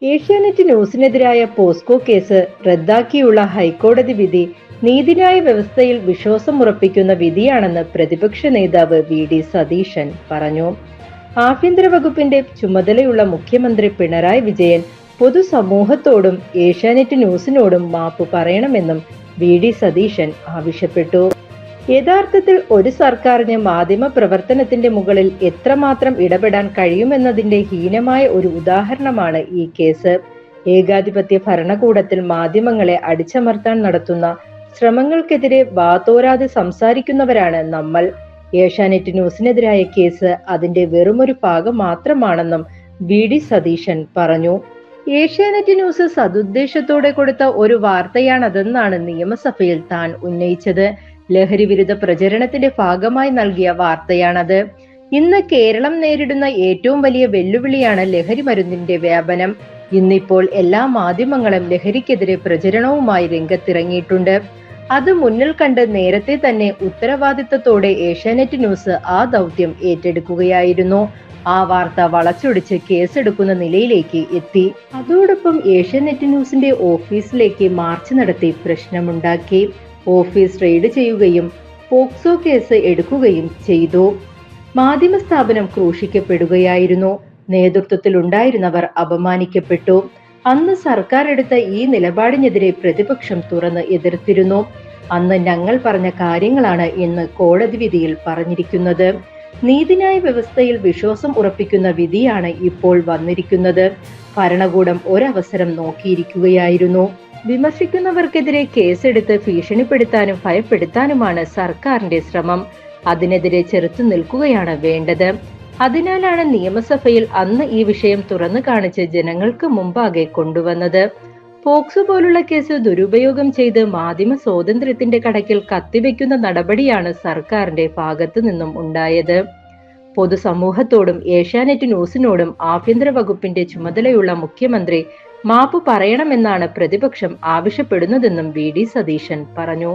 Asianet ന്യൂസിനെതിരായ POCSO case റദ്ദാക്കിയുള്ള ഹൈക്കോടതി വിധി നീതിന്യായ വ്യവസ്ഥയിൽ വിശ്വാസമുറപ്പിക്കുന്ന വിധിയാണെന്ന് പ്രതിപക്ഷ നേതാവ് വി.ഡി. സതീശൻ പറഞ്ഞു. ആഭ്യന്തര വകുപ്പിന്റെ ചുമതലയുള്ള മുഖ്യമന്ത്രി പിണറായി വിജയൻ പൊതുസമൂഹത്തോടും ഏഷ്യാനെറ്റ് ന്യൂസിനോടും മാപ്പ് പറയണമെന്നും വി.ഡി. സതീശൻ ആവശ്യപ്പെട്ടു. യഥാർത്ഥത്തിൽ ഒരു സർക്കാരിന് മാധ്യമ പ്രവർത്തനത്തിന്റെ മുകളിൽ എത്രമാത്രം ഇടപെടാൻ കഴിയുമെന്നതിന്റെ ഹീനമായ ഒരു ഉദാഹരണമാണ് ഈ കേസ്. ഏകാധിപത്യ ഭരണകൂടത്തിൽ മാധ്യമങ്ങളെ അടിച്ചമർത്താൻ നടത്തുന്ന ശ്രമങ്ങൾക്കെതിരെ വാതോരാതെ സംസാരിക്കുന്നവരാണ് നമ്മൾ. ഏഷ്യാനെറ്റ് ന്യൂസിനെതിരായ കേസ് അതിന്റെ വെറുമൊരു ഭാഗം മാത്രമാണെന്നും വി.ഡി. സതീശൻ പറഞ്ഞു. ഏഷ്യാനെറ്റ് ന്യൂസ് സതുദ്ദേശത്തോടെ കൊടുത്ത ഒരു വാർത്തയാണതെന്നാണ് നിയമസഭയിൽ താൻ ഉന്നയിച്ചത്. ലഹരി വിരുദ്ധ പ്രചരണത്തിന്റെ ഭാഗമായി നൽകിയ വാർത്തയാണത്. ഇന്ന് കേരളം നേരിടുന്ന ഏറ്റവും വലിയ വെല്ലുവിളിയാണ് ലഹരി മരുന്നിന്റെ വ്യാപനം. ഇന്നിപ്പോൾ എല്ലാ മാധ്യമങ്ങളും ലഹരിക്കെതിരെ പ്രചരണവുമായി രംഗത്തിറങ്ങിയിട്ടുണ്ട്. അത് മുന്നിൽ കണ്ട് നേരത്തെ തന്നെ ഉത്തരവാദിത്തത്തോടെ ഏഷ്യാനെറ്റ് ന്യൂസ് ആ ദൗത്യം ഏറ്റെടുക്കുകയായിരുന്നു. ആ വാർത്ത വളച്ചൊടിച്ച് കേസെടുക്കുന്ന നിലയിലേക്ക് എത്തി. അതോടൊപ്പം ഏഷ്യാനെറ്റ് ന്യൂസിന്റെ ഓഫീസിലേക്ക് മാർച്ച് നടത്തി പ്രശ്നമുണ്ടാക്കി. ഓഫീസ് റെയ്ഡ് ചെയ്യുകയും പോക്സോ കേസ് എടുക്കുകയും ചെയ്തു. മാധ്യമ സ്ഥാപനം ക്രൂശിക്കപ്പെടുകയായിരുന്നു. നേതൃത്വത്തിലുണ്ടായിരുന്നവർ അപമാനിക്കപ്പെട്ടു. അന്ന് സർക്കാർ എടുത്ത ഈ നിലപാടിനെതിരെ പ്രതിപക്ഷം തുറന്ന് എതിർത്തിരുന്നു. അന്ന് ഞങ്ങൾ പറഞ്ഞ കാര്യങ്ങളാണ് ഇന്ന് കോടതി വിധിയിൽ പറഞ്ഞിരിക്കുന്നത്. നീതിന്യായ വ്യവസ്ഥയിൽ വിശ്വാസം ഉറപ്പിക്കുന്ന വിധിയാണ് ഇപ്പോൾ വന്നിരിക്കുന്നത്. ഭരണകൂടം ഒരവസരം നോക്കിയിരിക്കുകയായിരുന്നു. വിമർശിക്കുന്നവർക്കെതിരെ കേസെടുത്ത് ഭീഷണിപ്പെടുത്താനും ഭയപ്പെടുത്താനുമാണ് സർക്കാരിന്റെ ശ്രമം. അതിനെതിരെ ചെറുത്തു നിൽക്കുകയാണ് വേണ്ടത്. അതിനാലാണ് നിയമസഭയിൽ അന്ന് ഈ വിഷയം തുറന്നു കാണിച്ച് ജനങ്ങൾക്ക് മുമ്പാകെ കൊണ്ടുവന്നത്. പോക്സോ പോലുള്ള കേസ് ദുരുപയോഗം ചെയ്ത് മാധ്യമ സ്വാതന്ത്ര്യത്തിന്റെ കടക്കിൽ കത്തിവെക്കുന്ന നടപടിയാണ് സർക്കാരിന്റെ ഭാഗത്തു നിന്നും ഉണ്ടായത്. പൊതുസമൂഹത്തോടും ഏഷ്യാനെറ്റ് ന്യൂസിനോടും ആഭ്യന്തര വകുപ്പിന്റെ ചുമതലയുള്ള മുഖ്യമന്ത്രി മാപ്പ് പറയണമെന്നാണ് പ്രതിപക്ഷം ആവശ്യപ്പെടുന്നതെന്നും വി.ഡി. സതീശൻ പറഞ്ഞു.